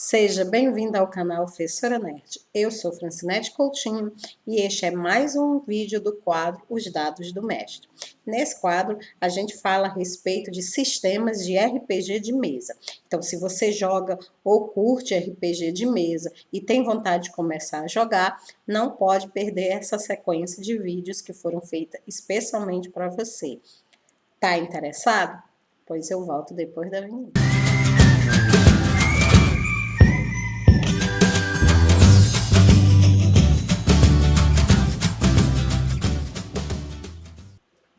Seja bem-vinda ao canal Fessora Nerd. Eu sou Francinete Coutinho e este é mais um vídeo do quadro Os Dados do Mestre. Nesse quadro, a gente fala a respeito de sistemas de RPG de mesa. Então, se você joga ou curte RPG de mesa e tem vontade de começar a jogar, não pode perder essa sequência de vídeos que foram feitas especialmente para você. Tá interessado? Pois eu volto depois da vinheta.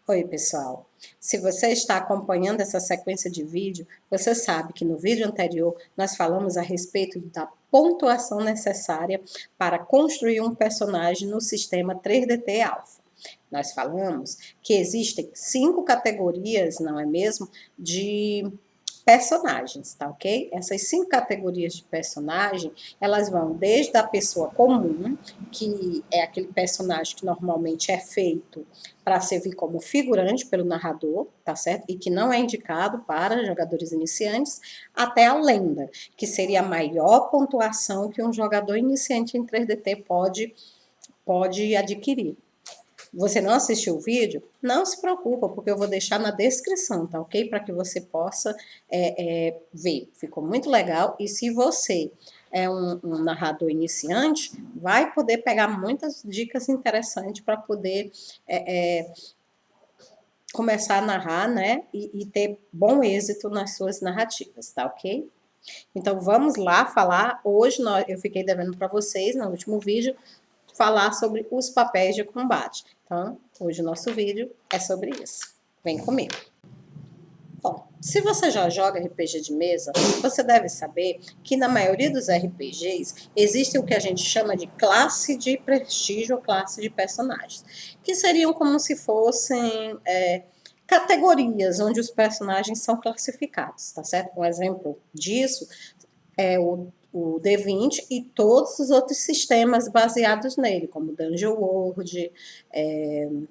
Oi, pessoal! Se você está acompanhando essa sequência de vídeo, você sabe que no vídeo anterior nós falamos a respeito da pontuação necessária para construir um personagem no sistema 3DT Alpha. Nós falamos que existem 5 categorias, não é mesmo, de personagens, tá ok? Essas 5 categorias de personagem, elas vão desde a pessoa comum, que é aquele personagem que normalmente é feito para servir como figurante pelo narrador, tá certo? E que não é indicado para jogadores iniciantes, até a lenda, que seria a maior pontuação que um jogador iniciante em 3DT pode adquirir. Você não assistiu o vídeo? Não se preocupa, porque eu vou deixar na descrição, tá ok? Para que você possa ver. Ficou muito legal. E se você é um narrador iniciante, vai poder pegar muitas dicas interessantes para poder começar a narrar, né? E ter bom êxito nas suas narrativas, tá ok? Então, vamos lá falar. Hoje eu fiquei devendo para vocês, no último vídeo, falar sobre os papéis de combate. Então, hoje o nosso vídeo é sobre isso. Vem comigo. Bom, se você já joga RPG de mesa, você deve saber que na maioria dos RPGs existe o que a gente chama de classe de prestígio ou classe de personagens, que seriam como se fossem categorias onde os personagens são classificados, tá certo? Um exemplo disso é o D20 e todos os outros sistemas baseados nele, como Dungeon World,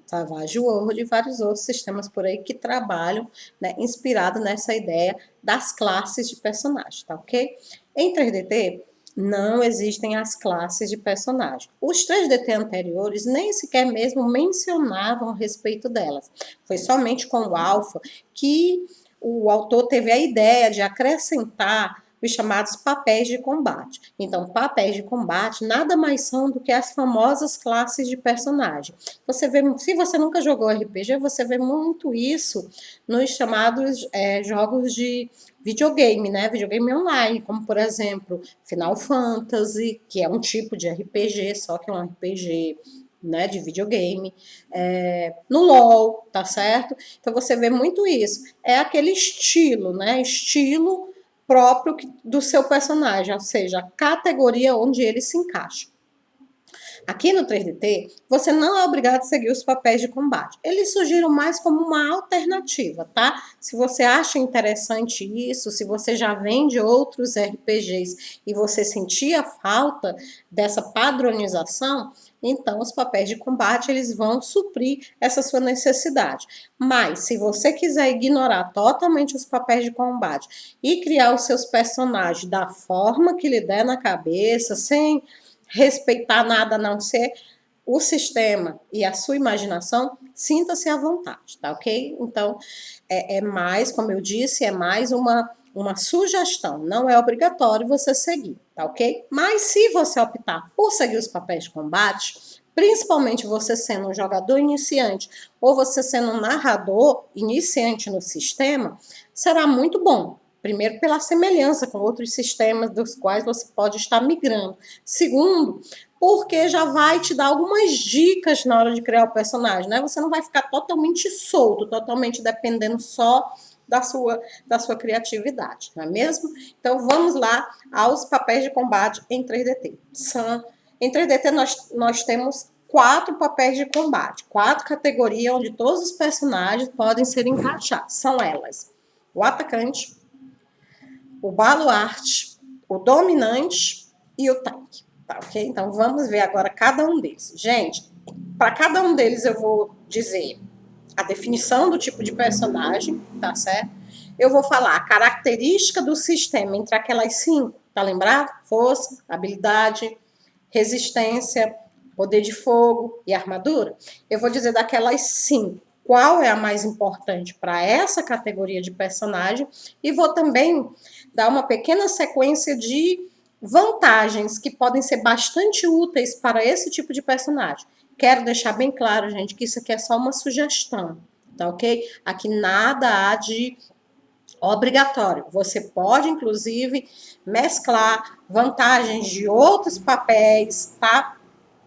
Savage World e vários outros sistemas por aí que trabalham, né, inspirado nessa ideia das classes de personagem, tá ok? Em 3DT, não existem as classes de personagem. Os 3DT anteriores nem sequer mesmo mencionavam a respeito delas. Foi somente com o Alpha que o autor teve a ideia de acrescentar os chamados papéis de combate. Então, papéis de combate nada mais são do que as famosas classes de personagem. Você vê, se você nunca jogou RPG, você vê muito isso nos chamados jogos de videogame, né? Videogame online, como por exemplo, Final Fantasy, que é um tipo de RPG, só que é um RPG, né, de videogame, no LoL, tá certo? Então você vê muito isso. É aquele estilo, né? Estilo próprio do seu personagem, ou seja, a categoria onde ele se encaixa. Aqui no 3DT, você não é obrigado a seguir os papéis de combate. Eles surgiram mais como uma alternativa, tá? Se você acha interessante isso, se você já vem de outros RPGs e você sentia falta dessa padronização, então os papéis de combate eles vão suprir essa sua necessidade. Mas se você quiser ignorar totalmente os papéis de combate e criar os seus personagens da forma que lhe der na cabeça, sem respeitar nada a não ser o sistema e a sua imaginação, sinta-se à vontade, tá ok? Então, é mais, como eu disse, é mais uma sugestão, não é obrigatório você seguir, tá ok? Mas se você optar por seguir os papéis de combate, principalmente você sendo um jogador iniciante ou você sendo um narrador iniciante no sistema, será muito bom. Primeiro, pela semelhança com outros sistemas dos quais você pode estar migrando. Segundo, porque já vai te dar algumas dicas na hora de criar o personagem, né? Você não vai ficar totalmente solto, totalmente dependendo só da sua criatividade, não é mesmo? Então, vamos lá aos papéis de combate em 3DT. Em 3DT, nós temos 4 papéis de combate, 4 categorias onde todos os personagens podem ser encaixados. São elas: o atacante, o baluarte, o dominante e o tanque, tá ok? Então, vamos ver agora cada um deles. Gente, para cada um deles eu vou dizer a definição do tipo de personagem, tá certo? Eu vou falar a característica do sistema entre aquelas 5, Tá lembrado? Força, habilidade, resistência, poder de fogo e armadura. Eu vou dizer daquelas 5, qual é a mais importante para essa categoria de personagem, e vou também dar uma pequena sequência de vantagens que podem ser bastante úteis para esse tipo de personagem. Quero deixar bem claro, gente, que isso aqui é só uma sugestão, tá ok? Aqui nada há de obrigatório. Você pode, inclusive, mesclar vantagens de outros papéis, tá?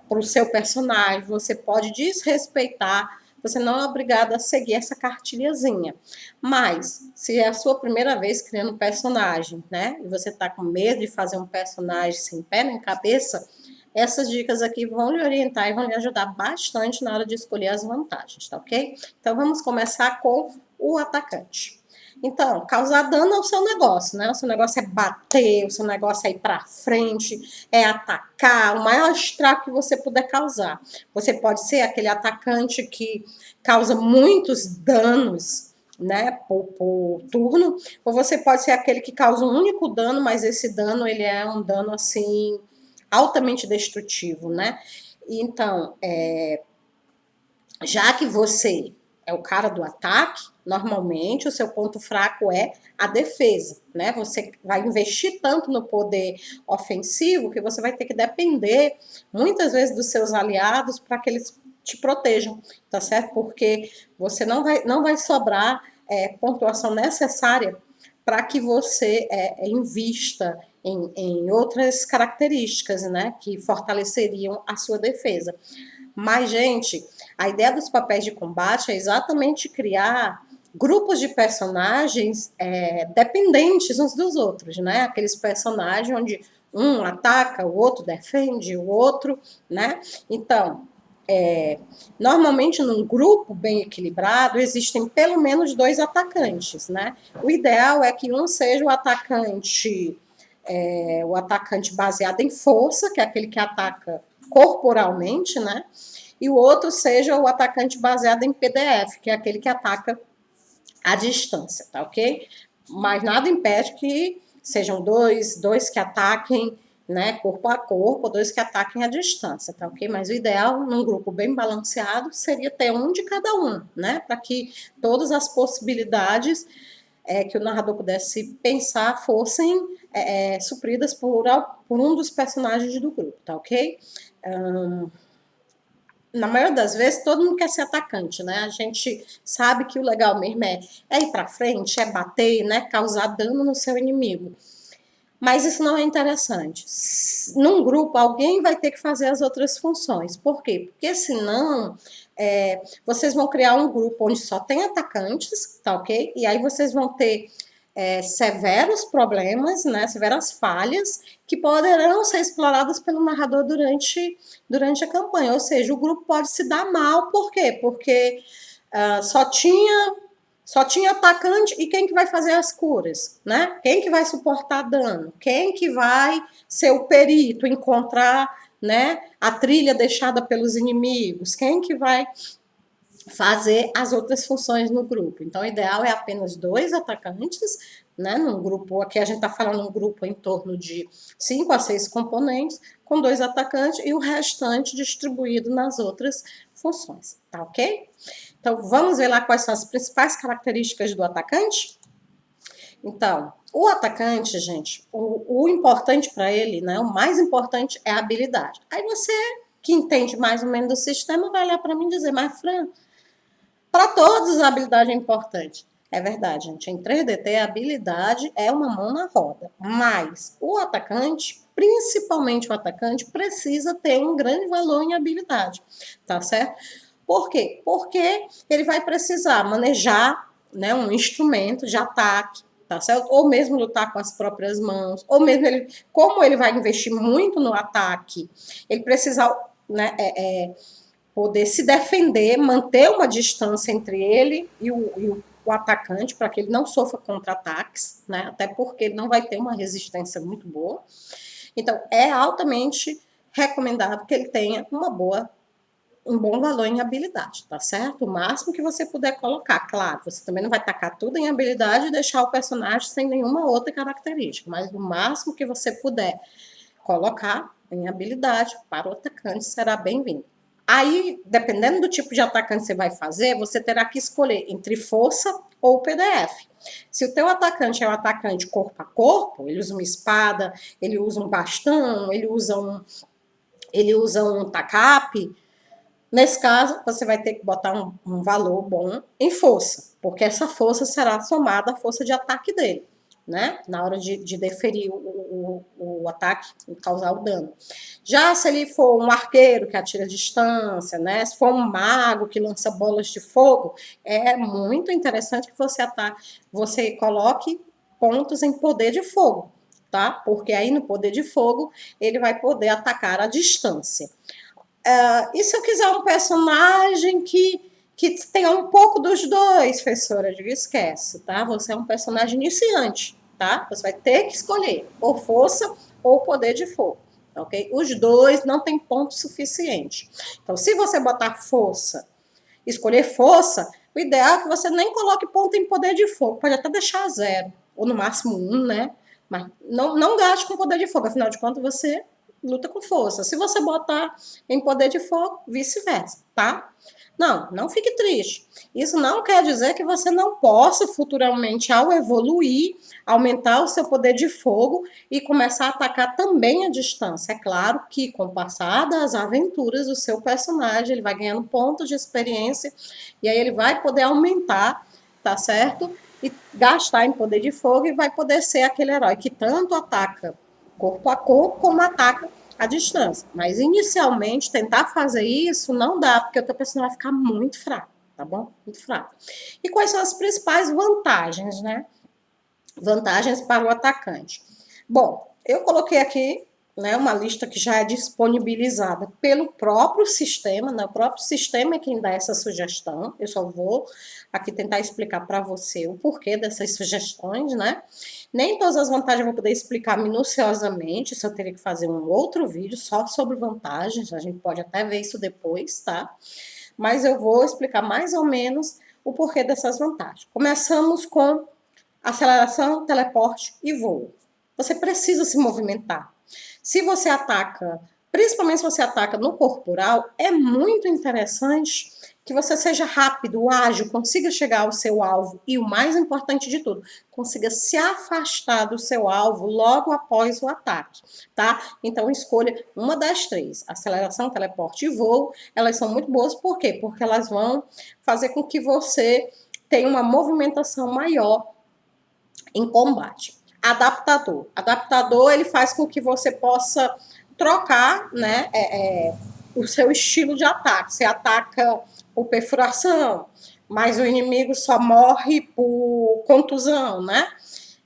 Para o seu personagem, você pode desrespeitar, você não é obrigado a seguir essa cartilhazinha. Mas, se é a sua primeira vez criando um personagem, né? E você tá com medo de fazer um personagem sem pé nem cabeça, essas dicas aqui vão lhe orientar e vão lhe ajudar bastante na hora de escolher as vantagens, tá ok? Então, vamos começar com o atacante. Então, causar dano ao seu negócio, né? O seu negócio é bater, o seu negócio é ir pra frente, é atacar, o maior estrago que você puder causar. Você pode ser aquele atacante que causa muitos danos, né, por turno, ou você pode ser aquele que causa um único dano, mas esse dano, ele é um dano, assim, altamente destrutivo, né? Então, já que você é o cara do ataque, normalmente o seu ponto fraco é a defesa, né? Você vai investir tanto no poder ofensivo que você vai ter que depender muitas vezes dos seus aliados para que eles te protejam, tá certo? Porque você não vai sobrar pontuação necessária para que você invista em outras características, né? Que fortaleceriam a sua defesa. Mas, gente, a ideia dos papéis de combate é exatamente criar grupos de personagens dependentes uns dos outros, né? Aqueles personagens onde um ataca, o outro defende, o outro, né? Então, normalmente num grupo bem equilibrado existem pelo menos 2 atacantes, né? O ideal é que um seja o atacante baseado em força, que é aquele que ataca corporalmente, né? E o outro seja o atacante baseado em PDF, que é aquele que ataca à distância, tá ok? Mas nada impede que sejam dois que ataquem, né, corpo a corpo, 2 que ataquem à distância, tá ok? Mas o ideal, num grupo bem balanceado, seria ter um de cada um, né? Para que todas as possibilidades que o narrador pudesse pensar fossem supridas por um dos personagens do grupo, tá ok? Na maioria das vezes, todo mundo quer ser atacante, né? A gente sabe que o legal mesmo é ir pra frente, é bater, né? Causar dano no seu inimigo. Mas isso não é interessante. Num grupo, alguém vai ter que fazer as outras funções. Por quê? Porque senão vocês vão criar um grupo onde só tem atacantes, tá ok? E aí vocês vão ter severos problemas, né, severas falhas, que poderão ser exploradas pelo narrador durante a campanha. Ou seja, o grupo pode se dar mal. Por quê? Porque só tinha atacante, e quem que vai fazer as curas, né? Quem que vai suportar dano? Quem que vai ser o perito, encontrar, né, a trilha deixada pelos inimigos? Quem que vai fazer as outras funções no grupo? Então, o ideal é apenas 2 atacantes, né? Num grupo, aqui a gente está falando um grupo em torno de 5 a 6 componentes, com 2 atacantes e o restante distribuído nas outras funções, tá ok? Então, vamos ver lá quais são as principais características do atacante? Então, o atacante, gente, o importante para ele, né, o mais importante é a habilidade. Aí você, que entende mais ou menos do sistema, vai olhar para mim e dizer, mas Fran, para todos a habilidade é importante. É verdade, gente. Em 3DT, a habilidade é uma mão na roda. Mas o atacante, principalmente o atacante, precisa ter um grande valor em habilidade, tá certo? Por quê? Porque ele vai precisar manejar, né, um instrumento de ataque, tá certo? Ou mesmo lutar com as próprias mãos, ou mesmo como ele vai investir muito no ataque, ele precisa, né, poder se defender, manter uma distância entre ele e o atacante, para que ele não sofra contra-ataques, né? Até porque ele não vai ter uma resistência muito boa. Então, é altamente recomendável que ele tenha uma boa um bom valor em habilidade, tá certo? O máximo que você puder colocar, claro, você também não vai tacar tudo em habilidade e deixar o personagem sem nenhuma outra característica, mas o máximo que você puder colocar em habilidade para o atacante será bem-vindo. Aí, dependendo do tipo de atacante que você vai fazer, você terá que escolher entre força ou PDF. Se o teu atacante é um atacante corpo a corpo, ele usa uma espada, ele usa um bastão, ele usa um tacape, nesse caso, você vai ter que botar um valor bom em força, porque essa força será somada à força de ataque dele, né? Na hora de deferir o ataque e causar o dano. Já se ele for um arqueiro que atira a distância, né? Se for um mago que lança bolas de fogo, é muito interessante que você coloque pontos em poder de fogo, tá? Porque aí no poder de fogo ele vai poder atacar à distância. E se eu quiser um personagem que tenha um pouco dos dois, professora? Eu digo, esquece, tá? Você é um personagem iniciante, tá? Você vai ter que escolher ou força ou poder de fogo, ok? Os dois não tem ponto suficiente. Então, se você botar força, escolher força, o ideal é que você nem coloque ponto em poder de fogo, pode até deixar 0, ou no máximo 1, né? Mas não gaste com poder de fogo, afinal de contas você luta com força. Se você botar em poder de fogo, vice-versa, tá? Não fique triste. Isso não quer dizer que você não possa futuramente, ao evoluir, aumentar o seu poder de fogo e começar a atacar também à distância. É claro que com o passar das aventuras, o seu personagem ele vai ganhando pontos de experiência e aí ele vai poder aumentar, tá certo? E gastar em poder de fogo e vai poder ser aquele herói que tanto ataca corpo a corpo como ataca à distância. Mas inicialmente tentar fazer isso não dá, porque o teu personagem vai ficar muito fraco, tá bom? Muito fraco. E quais são as principais vantagens, né? Vantagens para o atacante. Bom, eu coloquei aqui, né, uma lista que já é disponibilizada pelo próprio sistema, né? O próprio sistema é quem dá essa sugestão. Eu só vou aqui tentar explicar para você o porquê dessas sugestões, né? Nem todas as vantagens eu vou poder explicar minuciosamente, isso eu teria que fazer um outro vídeo só sobre vantagens, a gente pode até ver isso depois, tá? Mas eu vou explicar mais ou menos o porquê dessas vantagens. Começamos com aceleração, teleporte e voo. Você precisa se movimentar. Se você ataca, principalmente se você ataca no corporal, é muito interessante que você seja rápido, ágil, consiga chegar ao seu alvo e o mais importante de tudo, consiga se afastar do seu alvo logo após o ataque, tá? Então escolha uma das três, aceleração, teleporte e voo. Elas são muito boas, por quê? Porque elas vão fazer com que você tenha uma movimentação maior em combate. Adaptador. Adaptador, ele faz com que você possa trocar, né, o seu estilo de ataque. Você ataca por perfuração, mas o inimigo só morre por contusão, né?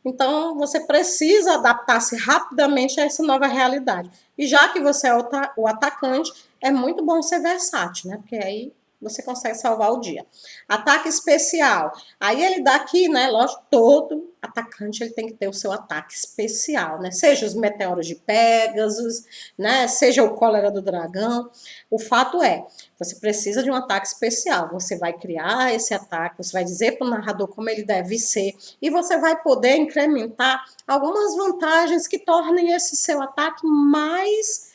Então, você precisa adaptar-se rapidamente a essa nova realidade. E já que você é o atacante, é muito bom ser versátil, né? Porque aí você consegue salvar o dia. Ataque especial. Aí ele dá aqui, né? Lógico, todo atacante ele tem que ter o seu ataque especial, né? Seja os meteoros de Pegasus, né? Seja o cólera do dragão. O fato é, você precisa de um ataque especial. Você vai criar esse ataque, você vai dizer para o narrador como ele deve ser, e você vai poder incrementar algumas vantagens que tornem esse seu ataque mais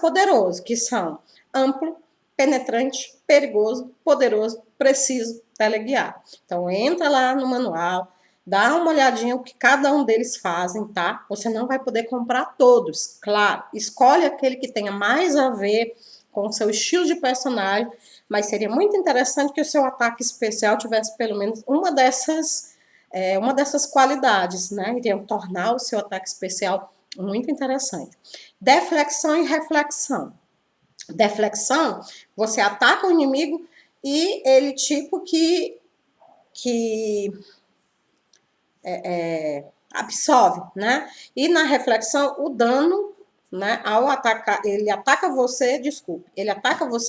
poderoso, que são amplo, penetrante, perigoso, poderoso, preciso, teleguiado. Então, entra lá no manual, dá uma olhadinha o que cada um deles fazem, tá? Você não vai poder comprar todos, claro. Escolhe aquele que tenha mais a ver com o seu estilo de personagem, mas seria muito interessante que o seu ataque especial tivesse pelo menos uma dessas qualidades, né? Iriam tornar o seu ataque especial muito interessante. Deflexão e reflexão. Deflexão, você ataca o inimigo e ele tipo que absorve, né? E na reflexão, o dano, né, ao atacar, ele ataca você,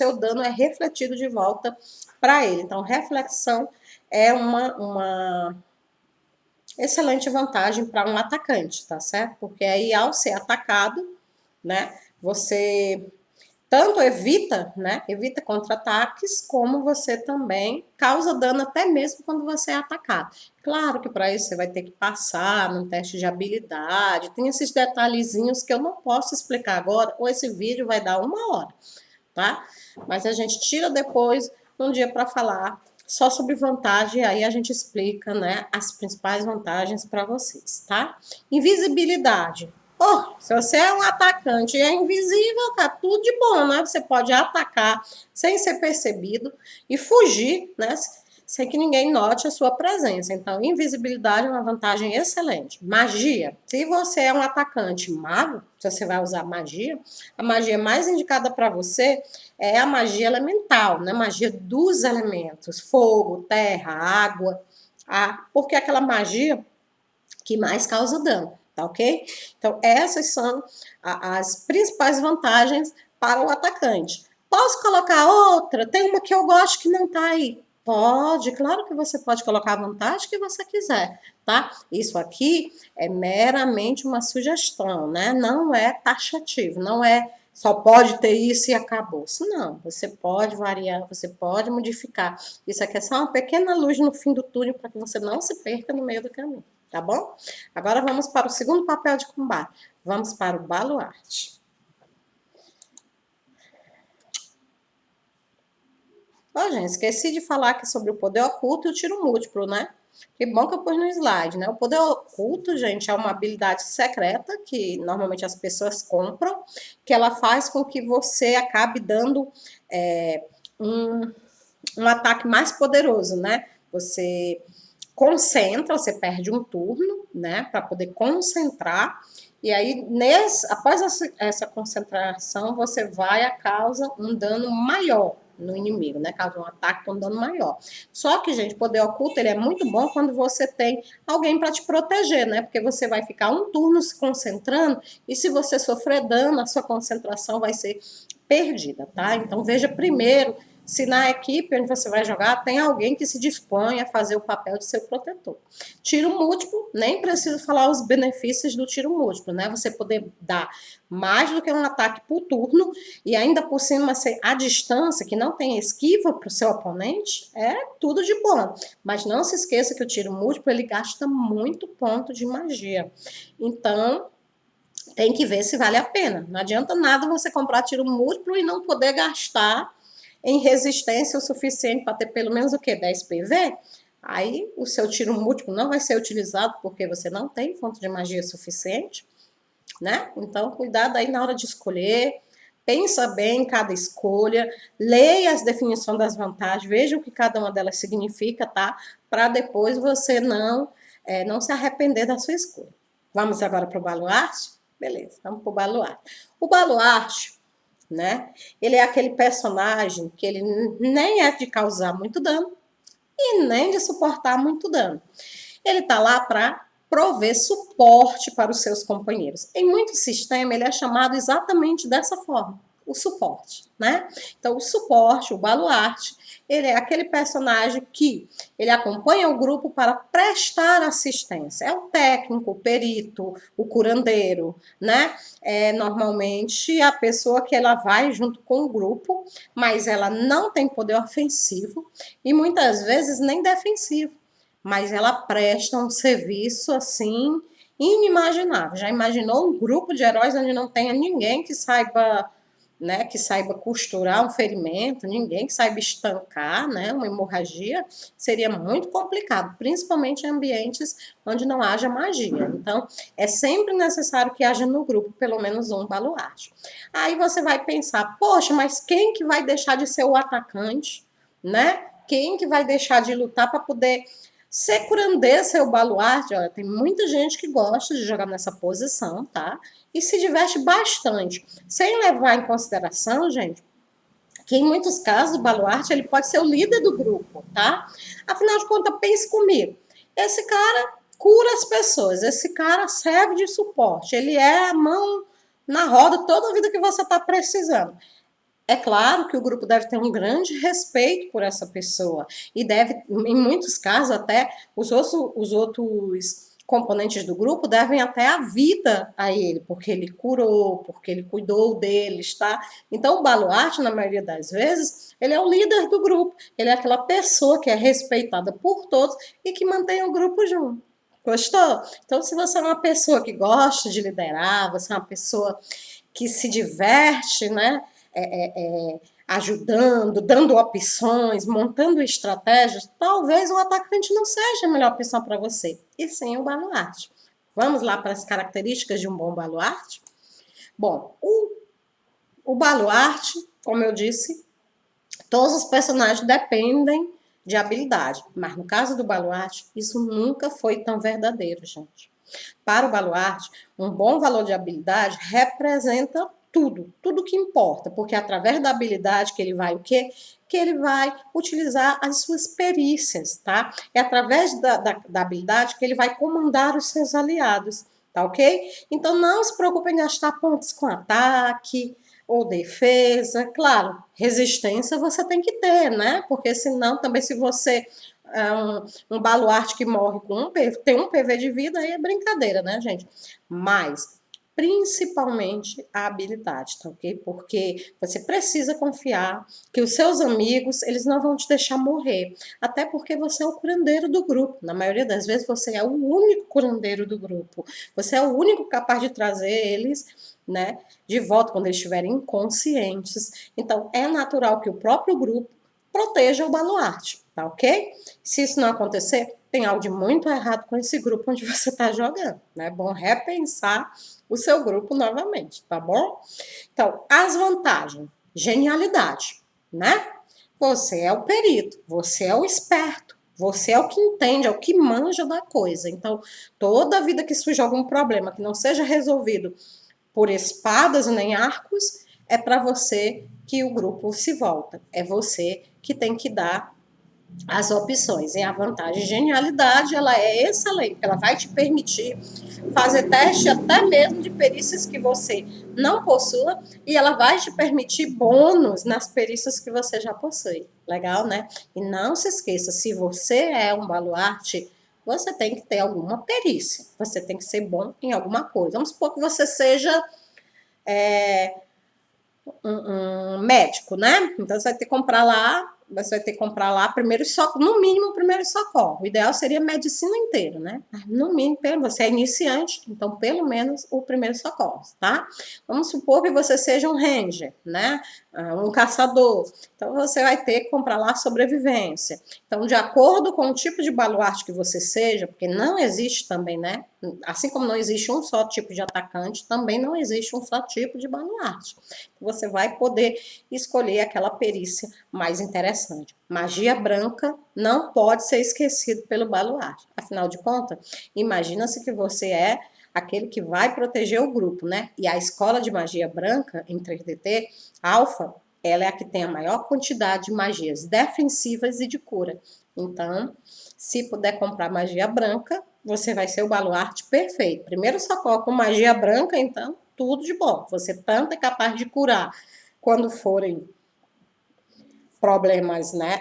o dano é refletido de volta para ele. Então, reflexão é uma excelente vantagem para um atacante, tá certo? Porque aí, ao ser atacado, né, você tanto evita, né? Evita contra-ataques, como você também causa dano até mesmo quando você é atacado. Claro que para isso você vai ter que passar num teste de habilidade, tem esses detalhezinhos que eu não posso explicar agora, ou esse vídeo vai dar 1 hora, tá? Mas a gente tira depois um dia para falar só sobre vantagem, e aí a gente explica, né, as principais vantagens para vocês, tá? Invisibilidade. Oh, se você é um atacante e é invisível, tá tudo de bom, né? Você pode atacar sem ser percebido e fugir, né? Sem que ninguém note a sua presença. Então, invisibilidade é uma vantagem excelente. Magia. Se você é um atacante mago, se você vai usar magia, a magia mais indicada para você é a magia elemental, né? Magia dos elementos, fogo, terra, água, ar, porque é aquela magia que mais causa dano, tá ok? Então, essas são as principais vantagens para o atacante. Posso colocar outra? Tem uma que eu gosto que não tá aí. Pode, claro que você pode colocar a vantagem que você quiser, tá? Isso aqui é meramente uma sugestão, né? Não é taxativo, não é só pode ter isso e acabou. Não, você pode variar, você pode modificar. Isso aqui é só uma pequena luz no fim do túnel para que você não se perca no meio do caminho, tá bom? Agora vamos para o segundo papel de combate. Vamos para o baluarte. Ó, gente, esqueci de falar aqui sobre o poder oculto e o tiro múltiplo, né? Que bom que eu pus no slide, né? O poder oculto, gente, é uma habilidade secreta que normalmente as pessoas compram, que ela faz com que você acabe dando um ataque mais poderoso, né? Você concentra, você perde um turno, né? Para poder concentrar. E aí, após essa concentração, você vai a causa um dano maior no inimigo, né? Causa um ataque com um dano maior. Só que, gente, poder oculto, ele é muito bom quando você tem alguém para te proteger, né? Porque você vai ficar um turno se concentrando e se você sofrer dano, a sua concentração vai ser perdida, tá? Então, veja primeiro se na equipe onde você vai jogar tem alguém que se dispõe a fazer o papel de seu protetor. Tiro múltiplo, nem preciso falar os benefícios do tiro múltiplo, né? Você poder dar mais do que um ataque por turno e ainda por cima ser à distância, que não tem esquiva para o seu oponente, é tudo de bom. Mas não se esqueça que o tiro múltiplo, ele gasta muito ponto de magia. Então, tem que ver se vale a pena. Não adianta nada você comprar tiro múltiplo e não poder gastar em resistência o suficiente para ter pelo menos o quê? 10 PV? Aí o seu tiro múltiplo não vai ser utilizado porque você não tem fonte de magia suficiente, né? Então, cuidado aí na hora de escolher, pensa bem em cada escolha, leia as definições das vantagens, veja o que cada uma delas significa, tá? Para depois você não se arrepender da sua escolha. Vamos agora para o baluarte? Beleza, vamos para o baluarte. O baluarte, né? Ele é aquele personagem que ele nem é de causar muito dano e nem de suportar muito dano. Ele tá lá para prover suporte para os seus companheiros. Em muito sistema, ele é chamado exatamente dessa forma, o suporte, né? Então, o suporte, o baluarte, ele é aquele personagem que ele acompanha o grupo para prestar assistência. É o técnico, o perito, o curandeiro, né? É normalmente a pessoa que ela vai junto com o grupo, mas ela não tem poder ofensivo e muitas vezes nem defensivo. Mas ela presta um serviço assim inimaginável. Já imaginou um grupo de heróis onde não tenha ninguém que saiba, né, que saiba costurar um ferimento, ninguém que saiba estancar, né, uma hemorragia? Seria muito complicado, principalmente em ambientes onde não haja magia. Então, é sempre necessário que haja no grupo pelo menos um baluarte. Aí você vai pensar, poxa, mas quem que vai deixar de ser o atacante, né? Quem que vai deixar de lutar para poder ser curandeiro, seu baluarte? Olha, tem muita gente que gosta de jogar nessa posição, tá? E se diverte bastante. Sem levar em consideração, gente, que em muitos casos o baluarte ele pode ser o líder do grupo, tá? Afinal de contas, pense comigo. Esse cara cura as pessoas, esse cara serve de suporte, ele é a mão na roda toda a vida que você está precisando. É claro que o grupo deve ter um grande respeito por essa pessoa e deve, em muitos casos, até os outros componentes do grupo devem até a vida a ele, porque ele curou, porque ele cuidou deles, tá? Então, o baluarte, na maioria das vezes, ele é o líder do grupo, ele é aquela pessoa que é respeitada por todos e que mantém o grupo junto. Gostou? Então, se você é uma pessoa que gosta de liderar, você é uma pessoa que se diverte, né? Ajudando, dando opções, montando estratégias, talvez o atacante não seja a melhor opção para você, e sim o baluarte. Vamos lá para as características de um bom baluarte? Bom, o baluarte, como eu disse, todos os personagens dependem de habilidade, mas no caso do baluarte, isso nunca foi tão verdadeiro, gente. Para o baluarte, um bom valor de habilidade representa tudo que importa, porque é através da habilidade que ele vai o quê? Que ele vai utilizar as suas perícias, tá? É através da habilidade que ele vai comandar os seus aliados, tá ok? Então não se preocupe em gastar pontos com ataque ou defesa. Claro, resistência você tem que ter, né? Porque senão também se você um baluarte que morre com tem um PV de vida, aí é brincadeira, né, gente? Mas, principalmente, a habilidade, tá ok? Porque você precisa confiar que os seus amigos, eles não vão te deixar morrer. Até porque você é o curandeiro do grupo. Na maioria das vezes, você é o único curandeiro do grupo. Você é o único capaz de trazer eles, né, de volta quando eles estiverem inconscientes. Então, é natural que o próprio grupo proteja o baluarte, tá ok? Se isso não acontecer, tem algo de muito errado com esse grupo onde você está jogando, né? É bom repensar o seu grupo novamente, tá bom? Então, as vantagens. Genialidade, né? Você é o perito, você é o esperto, você é o que entende, é o que manja da coisa. Então, toda vida que surge algum problema que não seja resolvido por espadas nem arcos, é para você que o grupo se volta. É você que tem que dar as opções. E a vantagem genialidade, ela é excelente, ela vai te permitir fazer teste até mesmo de perícias que você não possua, e ela vai te permitir bônus nas perícias que você já possui. Legal, né? E não se esqueça, se você é um baluarte, você tem que ter alguma perícia, você tem que ser bom em alguma coisa. Vamos supor que você seja um médico, né? Então você vai ter que comprar lá, primeiro socorro, no mínimo primeiro socorro. O ideal seria medicina inteira, né? No mínimo, você é iniciante, então pelo menos o primeiro socorro, tá? Vamos supor que você seja um ranger, né? Um caçador. Então você vai ter que comprar lá sobrevivência. Então, de acordo com o tipo de baluarte que você seja, porque não existe também, né? Assim como não existe um só tipo de atacante, também não existe um só tipo de baluarte. Você vai poder escolher aquela perícia mais interessante. Magia branca não pode ser esquecido pelo baluarte. Afinal de contas, imagina-se que você é aquele que vai proteger o grupo, né? E a escola de magia branca em 3DT, Alpha, ela é a que tem a maior quantidade de magias defensivas e de cura. Então, se puder comprar magia branca, você vai ser o baluarte perfeito. Primeiro socorro com magia branca, então, tudo de bom. Você tanto é capaz de curar quando forem problemas, né,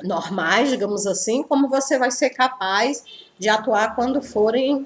normais, digamos assim, como você vai ser capaz de atuar quando forem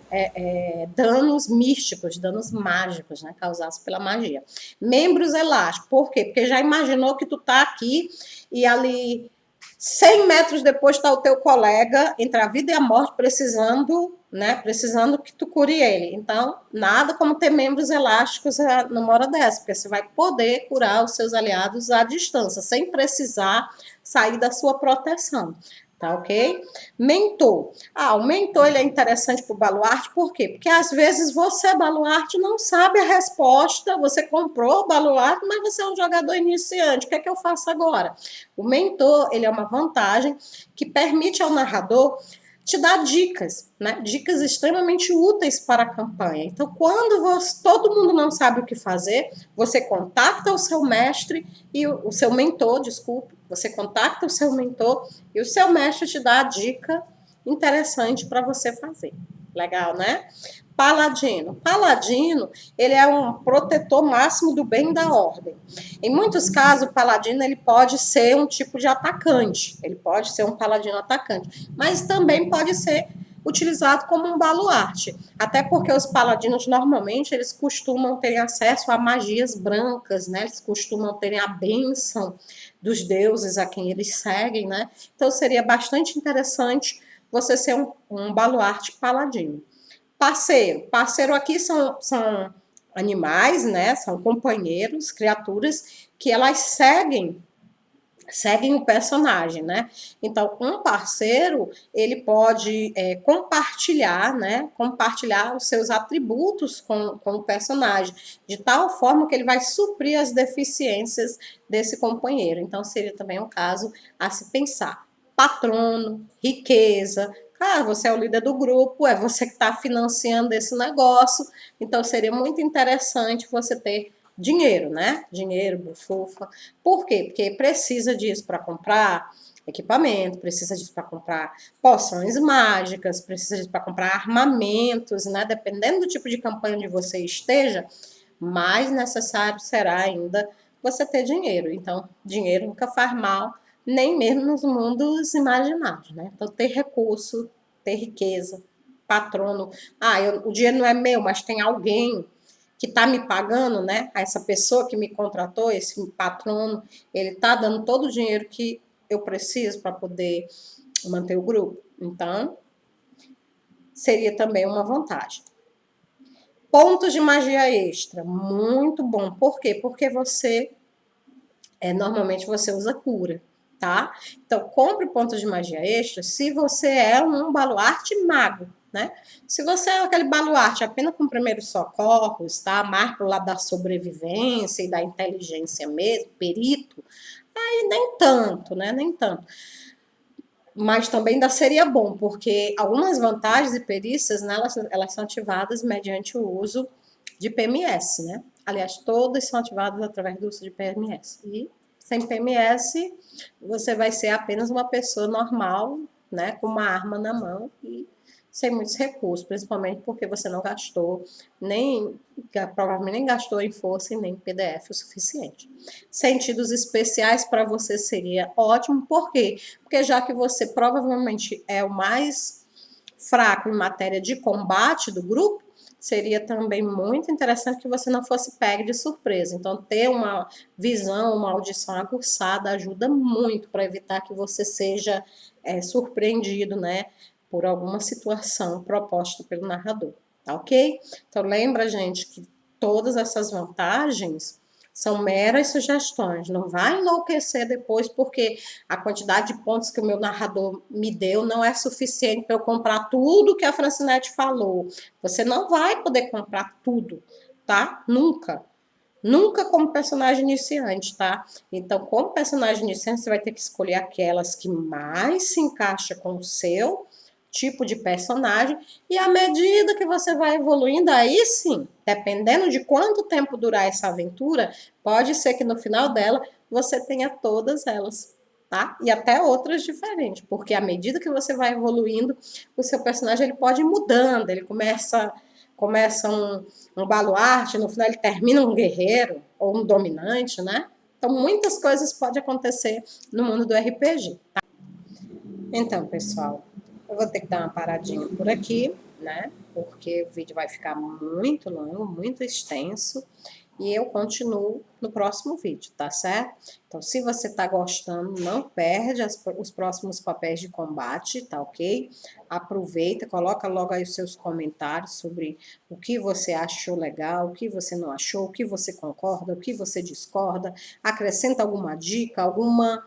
danos místicos, danos mágicos, né, causados pela magia. Membros elásticos, por quê? Porque já imaginou que tu tá aqui e ali 100 metros depois está o teu colega entre a vida e a morte precisando, né? Precisando que tu cure ele. Então, nada como ter membros elásticos numa hora dessa, porque você vai poder curar os seus aliados à distância, sem precisar sair da sua proteção. Tá ok? Mentor. O mentor ele é interessante para o baluarte, por quê? Porque às vezes você, baluarte, não sabe a resposta, você comprou o baluarte, mas você é um jogador iniciante, o que é que eu faço agora? O mentor, ele é uma vantagem que permite ao narrador te dar dicas, né? Dicas extremamente úteis para a campanha. Então, quando todo mundo não sabe o que fazer, você contacta o seu mestre e o seu mentor, desculpe, você contacta o seu mentor e o seu mestre te dá a dica interessante para você fazer. Legal, né? Paladino. Paladino, ele é um protetor máximo do bem e da ordem. Em muitos casos, o paladino ele pode ser um tipo de atacante. Ele pode ser um paladino atacante. Mas também pode ser utilizado como um baluarte. Até porque os paladinos, normalmente, eles costumam ter acesso a magias brancas, né? Eles costumam ter a bênção dos deuses a quem eles seguem, né? Então, seria bastante interessante você ser um baluarte paladino. Parceiro aqui são animais, né? São companheiros, criaturas que elas seguem o personagem, né? Então, um parceiro, ele pode compartilhar, né? Compartilhar os seus atributos com o personagem, de tal forma que ele vai suprir as deficiências desse companheiro. Então, seria também um caso a se pensar. Patrono, riqueza. Ah, você é o líder do grupo, é você que está financiando esse negócio. Então, seria muito interessante você ter dinheiro, né? Dinheiro, bufufa. Por quê? Porque precisa disso para comprar equipamento, precisa disso para comprar poções mágicas, precisa disso para comprar armamentos, né? Dependendo do tipo de campanha onde você esteja, mais necessário será ainda você ter dinheiro. Então, dinheiro nunca faz mal, nem mesmo nos mundos imaginados, né? Então, ter recurso, ter riqueza, patrono. Ah, o dinheiro não é meu, mas tem alguém que está me pagando, né? Essa pessoa que me contratou, esse patrono, ele está dando todo o dinheiro que eu preciso para poder manter o grupo. Então, seria também uma vantagem. Pontos de magia extra, muito bom. Por quê? Porque normalmente você usa cura, tá? Então, compre pontos de magia extra se você é um baluarte mago, né? Se você é aquele baluarte apenas com primeiros socorros, tá? Mais pro lado da sobrevivência e da inteligência mesmo, perito, aí nem tanto, né? Nem tanto. Mas também ainda seria bom, porque algumas vantagens e perícias, né, elas são ativadas mediante o uso de PMS, né? Aliás, todas são ativadas através do uso de PMS. E sem PMS, você vai ser apenas uma pessoa normal, né, com uma arma na mão e sem muitos recursos, principalmente porque você não gastou provavelmente nem gastou em força e nem PDF o suficiente. Sentidos especiais para você seria ótimo, por quê? Porque já que você provavelmente é o mais fraco em matéria de combate do grupo, seria também muito interessante que você não fosse pego de surpresa. Então, ter uma visão, uma audição aguçada ajuda muito para evitar que você seja surpreendido, né, por alguma situação proposta pelo narrador, tá ok? Então, lembra, gente, que todas essas vantagens são meras sugestões, não vai enlouquecer depois, porque a quantidade de pontos que o meu narrador me deu não é suficiente para eu comprar tudo que a Francinete falou. Você não vai poder comprar tudo, tá? Nunca. Nunca como personagem iniciante, tá? Então, como personagem iniciante, você vai ter que escolher aquelas que mais se encaixa com o seu tipo de personagem, e à medida que você vai evoluindo, aí sim, dependendo de quanto tempo durar essa aventura, pode ser que no final dela você tenha todas elas, tá? E até outras diferentes, porque à medida que você vai evoluindo, o seu personagem ele pode ir mudando, ele começa um baluarte, no final ele termina um guerreiro ou um dominante, né? Então muitas coisas podem acontecer no mundo do RPG. Tá? Então, pessoal, eu vou ter que dar uma paradinha por aqui, né? Porque o vídeo vai ficar muito longo, muito extenso. E eu continuo no próximo vídeo, tá certo? Então, se você tá gostando, não perde os próximos papéis de combate, tá ok? Aproveita, coloca logo aí os seus comentários sobre o que você achou legal, o que você não achou, o que você concorda, o que você discorda. Acrescenta alguma dica, alguma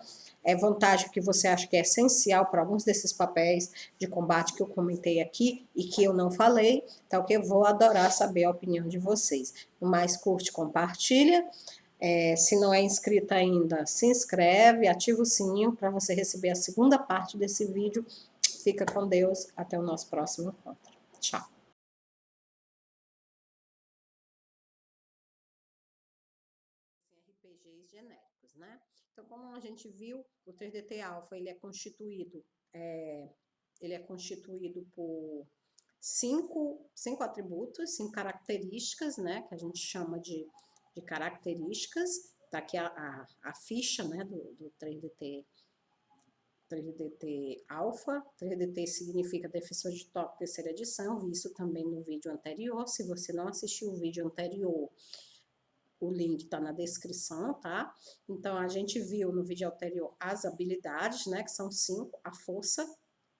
vantagem que você acha que é essencial para alguns desses papéis de combate que eu comentei aqui e que eu não falei, tá ok? Eu vou adorar saber a opinião de vocês. No mais, curte, compartilha. Se não é inscrito ainda, se inscreve, ativa o sininho para você receber a segunda parte desse vídeo. Fica com Deus, até o nosso próximo encontro. Tchau. RPGs genéricos, né? Então, como a gente viu, o 3DT Alpha ele é constituído por cinco atributos, 5 características, né? Que a gente chama de características. Tá aqui a ficha, né? Do 3DT 3DT Alpha, 3DT significa Defensor de Top, terceira edição, vi isso também no vídeo anterior. Se você não assistiu o vídeo anterior, o link está na descrição, tá? Então, a gente viu no vídeo anterior as habilidades, né, que são 5, a força,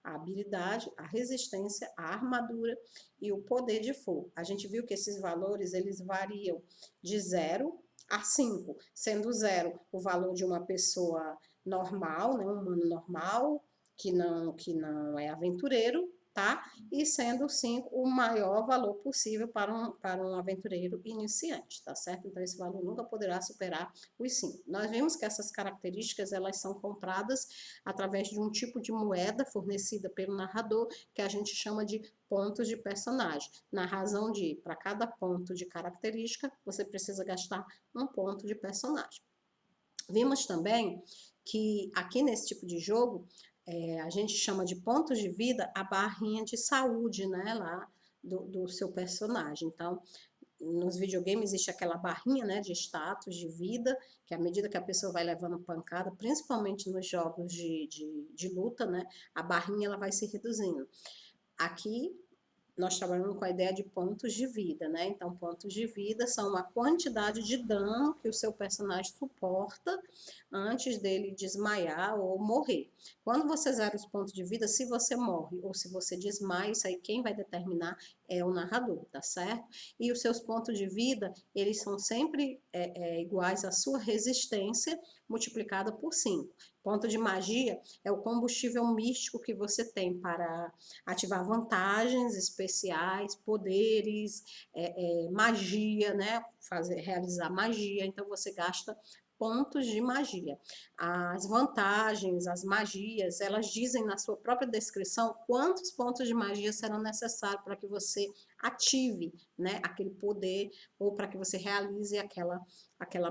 a habilidade, a resistência, a armadura e o poder de fogo. A gente viu que esses valores, eles variam de 0 a 5, sendo 0 o valor de uma pessoa normal, né, um humano normal, que não é aventureiro, tá? E sendo 5 o maior valor possível para um aventureiro iniciante, tá certo? Então, esse valor nunca poderá superar os 5. Nós vimos que essas características, elas são compradas através de um tipo de moeda fornecida pelo narrador, que a gente chama de pontos de personagem, na razão de, para cada ponto de característica, você precisa gastar um ponto de personagem. Vimos também que aqui nesse tipo de jogo, a gente chama de pontos de vida a barrinha de saúde, né, lá do seu personagem. Então, nos videogames existe aquela barrinha, né, de status, de vida, que à medida que a pessoa vai levando pancada, principalmente nos jogos de luta, né, a barrinha ela vai se reduzindo. Aqui, nós trabalhamos com a ideia de pontos de vida, né? Então, pontos de vida são uma quantidade de dano que o seu personagem suporta antes dele desmaiar ou morrer. Quando você zera os pontos de vida, se você morre ou se você desmaia, isso aí quem vai determinar é o narrador, tá certo? E os seus pontos de vida, eles são sempre iguais à sua resistência multiplicada por 5. Ponto de magia é o combustível místico que você tem para ativar vantagens especiais, poderes, magia, né? Realizar magia. Então, você gasta pontos de magia. As vantagens, as magias, elas dizem na sua própria descrição quantos pontos de magia serão necessários para que você ative, né, aquele poder ou para que você realize aquela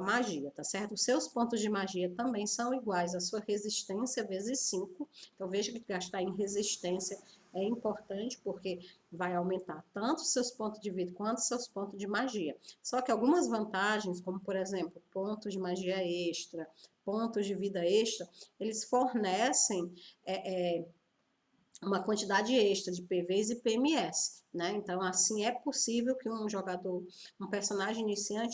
magia, tá certo? Os seus pontos de magia também são iguais à sua resistência vezes 5. Então, veja que gastar em resistência é importante porque vai aumentar tanto os seus pontos de vida quanto os seus pontos de magia. Só que algumas vantagens, como por exemplo, pontos de magia extra, pontos de vida extra, eles fornecem uma quantidade extra de PVs e PMS, né? Então, assim, é possível que um jogador, um personagem iniciante,